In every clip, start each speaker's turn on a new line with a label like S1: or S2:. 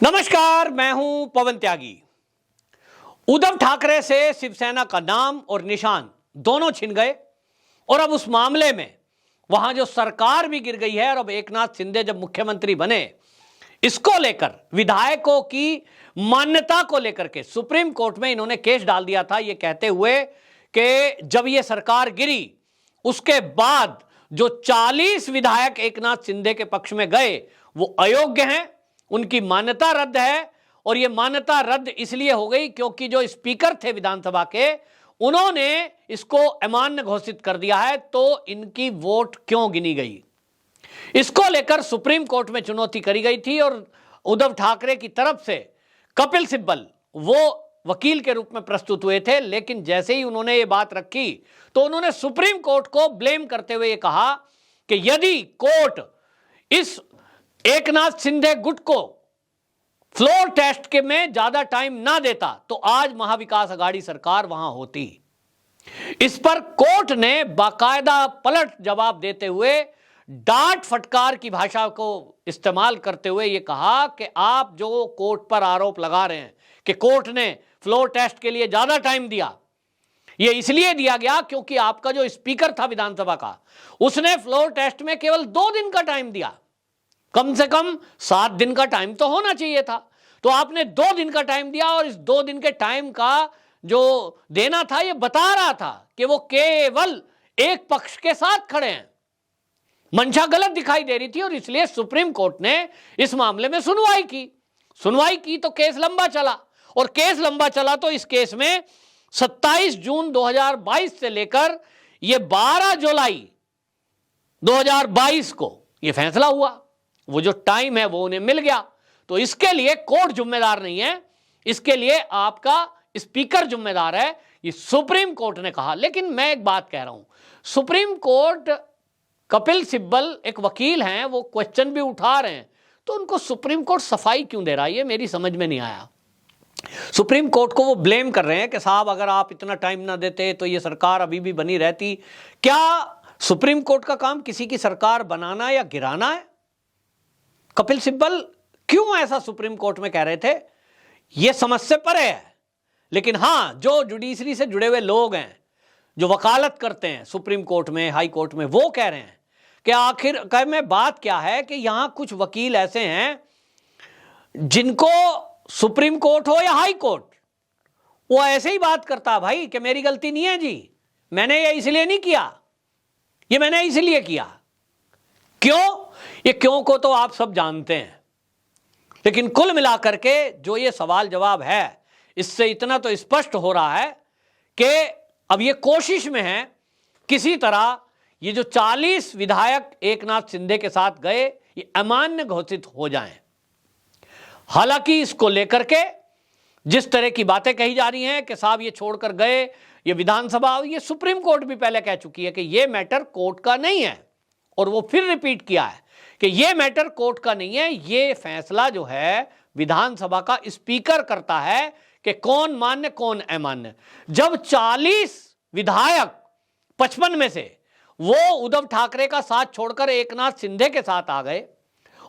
S1: नमस्कार, मैं हूं पवन त्यागी। उद्धव ठाकरे से शिवसेना का नाम और निशान दोनों छिन गए और अब उस मामले में वहां जो सरकार भी गिर गई है और अब एकनाथ शिंदे जब मुख्यमंत्री बने, इसको लेकर विधायकों की मान्यता को लेकर के सुप्रीम कोर्ट में इन्होंने केस डाल दिया था, यह कहते हुए कि जब यह सरकार गिरी उसके बाद जो 40 विधायक एकनाथ शिंदे के पक्ष में गए वो अयोग्य हैं, उनकी मान्यता रद्द है। और यह मान्यता रद्द इसलिए हो गई क्योंकि जो स्पीकर थे विधानसभा के, उन्होंने इसको अमान्य घोषित कर दिया है, तो इनकी वोट क्यों गिनी गई, इसको लेकर सुप्रीम कोर्ट में चुनौती करी गई थी। और उद्धव ठाकरे की तरफ से कपिल सिब्बल वो वकील के रूप में प्रस्तुत हुए थे, लेकिन जैसे ही उन्होंने ये बात रखी तो उन्होंने सुप्रीम कोर्ट को ब्लेम करते हुए ये कहा कि यदि कोर्ट इस एकनाथ शिंदे गुट को फ्लोर टेस्ट के में ज्यादा टाइम ना देता तो आज महाविकास अघाड़ी सरकार वहां होती। इस पर कोर्ट ने बाकायदा पलट जवाब देते हुए डांट फटकार की भाषा को इस्तेमाल करते हुए यह कहा कि आप जो कोर्ट पर आरोप लगा रहे हैं कि कोर्ट ने फ्लोर टेस्ट के लिए ज्यादा टाइम दिया, यह इसलिए दिया गया क्योंकि आपका जो स्पीकर था विधानसभा का, उसने फ्लोर टेस्ट में केवल 2 दिन का टाइम दिया। कम से कम 7 दिन का टाइम तो होना चाहिए था, तो आपने 2 दिन का टाइम दिया। और इस 2 दिन के टाइम का जो देना था यह बता रहा था कि वो केवल एक पक्ष के साथ खड़े हैं। मंशा गलत दिखाई दे रही थी और इसलिए सुप्रीम कोर्ट ने इस मामले में सुनवाई की तो केस लंबा चला। और केस लंबा चला तो इस केस में 27 जून 2022 से लेकर यह 12 जुलाई 2022 को यह फैसला हुआ। वो जो टाइम है वो उन्हें मिल गया, तो इसके लिए कोर्ट जिम्मेदार नहीं है, इसके लिए आपका स्पीकर जिम्मेदार है, ये सुप्रीम कोर्ट ने कहा। लेकिन मैं एक बात कह रहा हूं, सुप्रीम कोर्ट, कपिल सिब्बल एक वकील हैं, वो क्वेश्चन भी उठा रहे हैं, तो उनको सुप्रीम कोर्ट सफाई क्यों दे रहा है, ये मेरी समझ में नहीं आया। सुप्रीम कोर्ट को वो ब्लेम कर रहे हैं कि साहब अगर आप इतना टाइम ना देते तो ये सरकार अभी भी बनी रहती। क्या सुप्रीम कोर्ट का काम किसी की सरकार बनाना या गिराना है? कपिल सिब्बल क्यों ऐसा सुप्रीम कोर्ट में कह रहे थे, यह समझ से परे है। लेकिन हां, जो जुडिशरी से जुड़े हुए लोग हैं, जो वकालत करते हैं सुप्रीम कोर्ट में, हाई कोर्ट में, वो कह रहे हैं कि आखिर में बात क्या है कि यहां कुछ वकील ऐसे हैं जिनको सुप्रीम कोर्ट हो या हाई कोर्ट, वो ऐसे ही बात करता है भाई कि मेरी गलती नहीं है जी, मैंने ये इसलिए नहीं किया, ये मैंने इसलिए किया। क्यों? ये क्यों को तो आप सब जानते हैं, लेकिन कुल मिलाकर के जो ये सवाल जवाब है, इससे इतना तो स्पष्ट हो रहा है कि अब ये कोशिश में है किसी तरह ये जो 40 विधायक एकनाथ शिंदे के साथ गए ये अमान्य घोषित हो जाएं। हालांकि इसको लेकर के जिस तरह की बातें कही जा रही हैं कि साहब ये छोड़कर गए, ये विधानसभा, ये सुप्रीम कोर्ट भी पहले कह चुकी है कि ये मैटर कोर्ट का नहीं है, और वो फिर रिपीट किया है कि ये मैटर कोर्ट का नहीं है, ये फैसला जो है विधानसभा का स्पीकर करता है कि कौन मान्य कौन अमान्य। जब 40 विधायक 55 में से वो उद्धव ठाकरे का साथ छोड़कर एकनाथ शिंदे के साथ आ गए,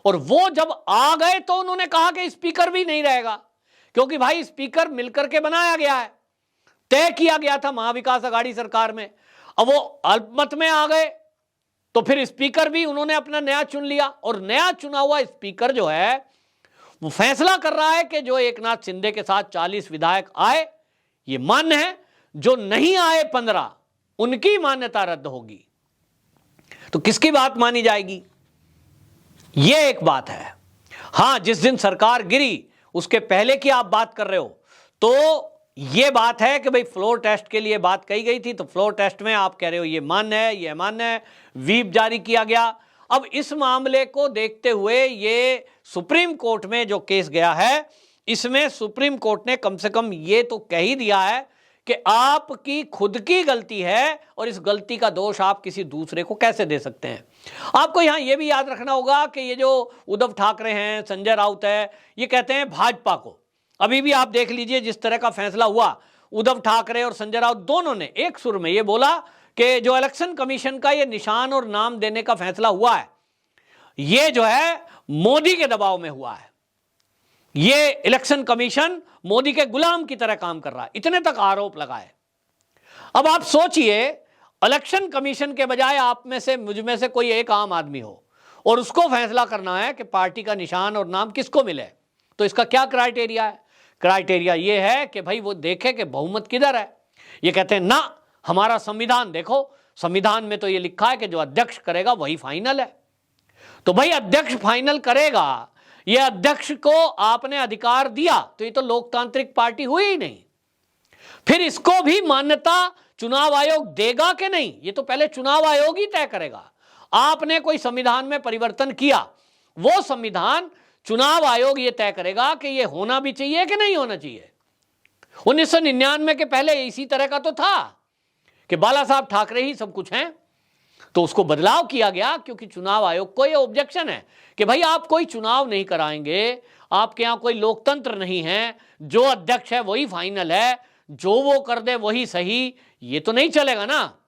S1: और वो जब आ गए तो उन्होंने कहा कि स्पीकर भी नहीं रहेगा, क्योंकि भाई स्पीकर मिलकर के बनाया गया है, तय किया गया था महाविकास अघाड़ी सरकार में। अब वो अल्पमत में आ गए तो फिर स्पीकर भी उन्होंने अपना नया चुन लिया, और नया चुना हुआ स्पीकर जो है वो फैसला कर रहा है कि जो एकनाथ शिंदे के साथ 40 विधायक आए ये मान्य है, जो नहीं आए 15 उनकी मान्यता रद्द होगी। तो किसकी बात मानी जाएगी, ये एक बात है। हां, जिस दिन सरकार गिरी उसके पहले की आप बात कर रहे हो, तो ये बात है कि भाई फ्लोर टेस्ट के लिए बात कही गई थी, तो फ्लोर टेस्ट में आप कह रहे हो ये मान्य है, ये अमान्य है, व्हीप जारी किया गया। अब इस मामले को देखते हुए ये सुप्रीम कोर्ट में जो केस गया है, इसमें सुप्रीम कोर्ट ने कम से कम ये तो कह ही दिया है कि आपकी खुद की गलती है, और इस गलती का दोष आप किसी दूसरे को कैसे दे सकते हैं। आपको यहां यह भी याद रखना होगा कि ये जो उद्धव ठाकरे हैं, संजय राउत है, ये कहते हैं भाजपा को, अभी भी आप देख लीजिए जिस तरह का फैसला हुआ, उद्धव ठाकरे और संजय राउत दोनों ने एक सुर में यह बोला कि जो इलेक्शन कमीशन का ये निशान और नाम देने का फैसला हुआ है, ये जो है मोदी के दबाव में हुआ है। ये इलेक्शन कमीशन मोदी के गुलाम की तरह काम कर रहा है, इतने तक आरोप लगाए। अब आप सोचिए, इलेक्शन कमीशन के बजाय आप में से, मुझ में से कोई एक आम आदमी हो और उसको फैसला करना है कि पार्टी का निशान और नाम किसको मिले, तो इसका क्या क्राइटेरिया है? क्राइटेरिया ये है कि भाई वो देखे कि बहुमत किधर है। ये कहते हैं ना, हमारा संविधान देखो, संविधान में तो ये लिखा है कि जो अध्यक्ष करेगा वही फाइनल है। तो भाई अध्यक्ष फाइनल करेगा, ये अध्यक्ष को आपने अधिकार दिया, तो ये तो लोकतांत्रिक पार्टी हुई ही नहीं। फिर इसको भी मान्यता चुनाव आयोग देगा कि नहीं, ये तो पहले चुनाव आयोग ही तय करेगा। आपने कोई संविधान में परिवर्तन किया, वो संविधान चुनाव आयोग ये तय करेगा कि ये होना भी चाहिए कि नहीं होना चाहिए। 1999 के पहले इसी तरह का तो था कि बाला साहब ठाकरे ही सब कुछ हैं, तो उसको बदलाव किया गया क्योंकि चुनाव आयोग को ये ऑब्जेक्शन है कि भाई आप कोई चुनाव नहीं कराएंगे, आपके यहां कोई लोकतंत्र नहीं है, जो अध्यक्ष है वही फाइनल है, जो वो कर दे वही सही, ये तो नहीं चलेगा ना।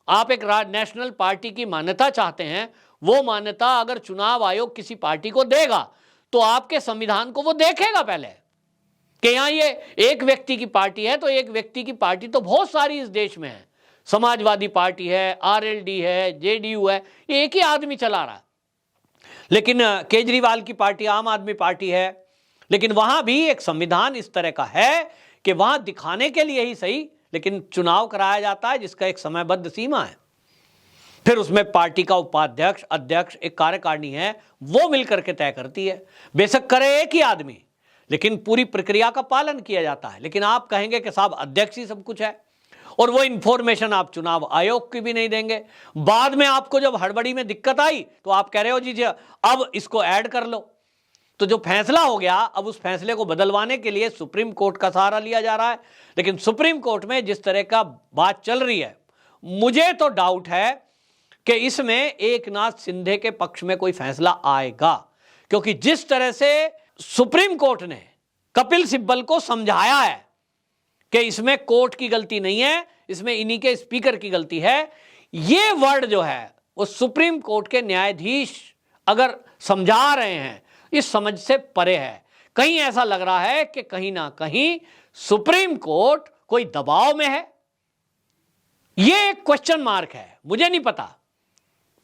S1: आप एक नेशनल पार्टी की मान्यता चाहते हैं, वो मान्यता अगर चुनाव आयोग किसी पार्टी को देगा तो आपके संविधान को वो देखेगा पहले कि यहां ये एक व्यक्ति की पार्टी है, तो एक व्यक्ति की पार्टी तो बहुत सारी इस देश में है, समाजवादी पार्टी है, आरएलडी है, जेडीयू है, ये एक ही आदमी चला रहा है। लेकिन केजरीवाल की पार्टी आम आदमी पार्टी है, लेकिन वहां भी एक संविधान इस तरह का है कि वहां दिखाने के लिए ही सही, लेकिन चुनाव कराया जाता है जिसका एक समयबद्ध सीमा है। फिर उसमें पार्टी का उपाध्यक्ष, अध्यक्ष, एक कार्यकारिणी है, वो मिलकर के तय करती है। बेशक करे एक ही आदमी, लेकिन पूरी प्रक्रिया का पालन किया जाता है। लेकिन आप कहेंगे कि साहब अध्यक्ष ही सब कुछ है, और वो इंफॉर्मेशन आप चुनाव आयोग की भी नहीं देंगे। बाद में आपको जब हड़बड़ी में दिक्कत आई तो आप कह रहे हो जी अब इसको ऐड कर लो। तो जो फैसला हो गया, अब उस फैसले को बदलवाने के लिए सुप्रीम कोर्ट का सहारा लिया जा रहा है। लेकिन सुप्रीम कोर्ट में जिस तरह का बात चल रही है, मुझे तो डाउट है कि इसमें एकनाथ शिंदे के पक्ष में कोई फैसला आएगा, क्योंकि जिस तरह से सुप्रीम कोर्ट ने कपिल सिब्बल को समझाया है कि इसमें कोर्ट की गलती नहीं है, इसमें इन्हीं के स्पीकर की गलती है, ये वर्ड जो है वो सुप्रीम कोर्ट के न्यायाधीश अगर समझा रहे हैं, इस समझ से परे है। कहीं ऐसा लग रहा है कि कहीं ना कहीं सुप्रीम कोर्ट कोई दबाव में है। ये एक क्वेश्चन मार्क है, मुझे नहीं पता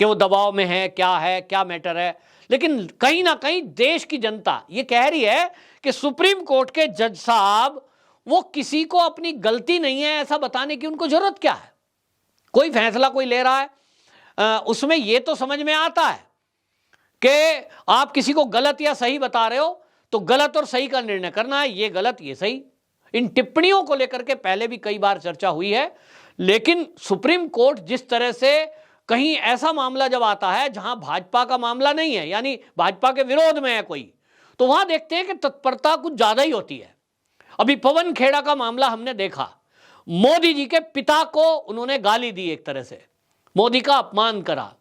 S1: कि वो दबाव में है, क्या मैटर है। लेकिन कहीं ना कहीं देश की जनता ये कह रही है कि सुप्रीम कोर्ट के जज साहब वो किसी को अपनी गलती नहीं है ऐसा बताने की उनको जरूरत क्या है। कोई फैसला कोई ले रहा है, उसमें ये तो समझ में आता है कि आप किसी को गलत या सही बता रहे हो तो गलत और सही का निर्णय करना है, ये गलत ये सही। इन टिप्पणियों को लेकर के पहले भी कई बार चर्चा हुई है, लेकिन सुप्रीम कोर्ट जिस तरह से कहीं ऐसा मामला जब आता है जहां भाजपा का मामला नहीं है, यानी भाजपा के विरोध में है कोई, तो वहां देखते हैं कि तत्परता कुछ ज्यादा ही होती है। अभी पवन खेड़ा का मामला हमने देखा, मोदी जी के पिता को उन्होंने गाली दी, एक तरह से मोदी का अपमान करा,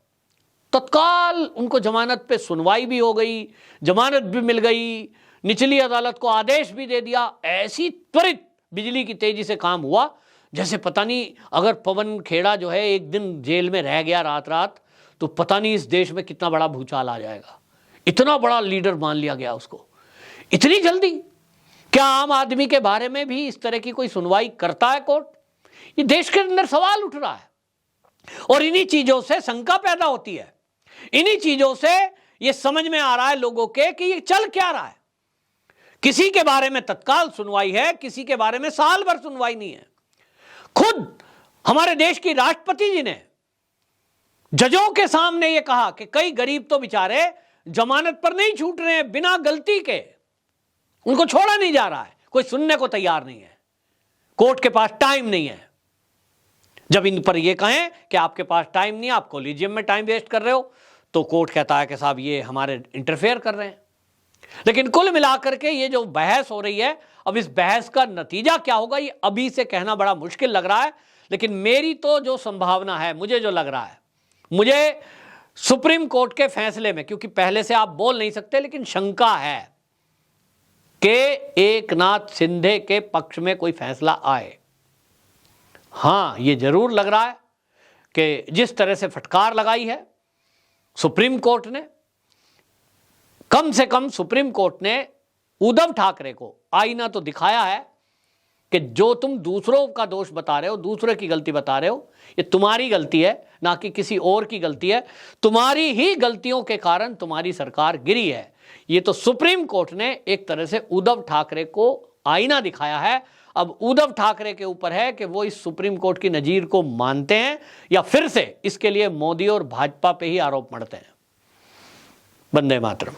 S1: तत्काल उनको जमानत पे सुनवाई भी हो गई, जमानत भी मिल गई, निचली अदालत को आदेश भी दे दिया। ऐसी त्वरित बिजली की तेजी से काम हुआ जैसे पता नहीं अगर पवन खेड़ा जो है एक दिन जेल में रह गया रात रात तो पता नहीं इस देश में कितना बड़ा भूचाल आ जाएगा। इतना बड़ा लीडर मान लिया गया उसको इतनी जल्दी। क्या आम आदमी के बारे में भी इस तरह की कोई सुनवाई करता है कोर्ट? ये देश के अंदर सवाल उठ रहा है और इन्हीं चीजों से शंका पैदा होती है, इन्हीं चीजों से ये समझ में आ रहा है लोगों के कि ये चल क्या रहा है। किसी के बारे में तत्काल सुनवाई है, किसी के बारे में साल भर सुनवाई नहीं है। खुद हमारे देश की राष्ट्रपति जी ने जजों के सामने ये कहा कि कई गरीब तो बेचारे जमानत पर नहीं छूट रहे हैं, बिना गलती के उनको छोड़ा नहीं जा रहा है, कोई सुनने को तैयार नहीं है, कोर्ट के पास टाइम नहीं है। जब इन पर यह कहें कि आपके पास टाइम नहीं है, आप कोलिजियम में टाइम वेस्ट कर रहे हो, तो कोर्ट कहता है कि साहब ये हमारे इंटरफेयर कर रहे हैं। लेकिन कुल मिलाकर के ये जो बहस हो रही है, अब इस बहस का नतीजा क्या होगा ये अभी से कहना बड़ा मुश्किल लग रहा है। लेकिन मेरी तो जो संभावना है, मुझे जो लग रहा है, मुझे सुप्रीम कोर्ट के फैसले में, क्योंकि पहले से आप बोल नहीं सकते, लेकिन शंका है कि एकनाथ शिंदे के पक्ष में कोई फैसला आए। हां, ये जरूर लग रहा है कि जिस तरह से फटकार लगाई है सुप्रीम कोर्ट ने, कम से कम सुप्रीम कोर्ट ने उद्धव ठाकरे को आईना तो दिखाया है कि जो तुम दूसरों का दोष बता रहे हो, दूसरे की गलती बता रहे हो, ये तुम्हारी गलती है, ना कि किसी और की गलती है। तुम्हारी ही गलतियों के कारण तुम्हारी सरकार गिरी है। ये तो सुप्रीम कोर्ट ने एक तरह से उद्धव ठाकरे को आईना दिखाया है। अब उद्धव ठाकरे के ऊपर है कि वो इस सुप्रीम कोर्ट की नजीर को मानते हैं या फिर से इसके लिए मोदी और भाजपा पे ही आरोप मढ़ते हैं। वंदे मातरम।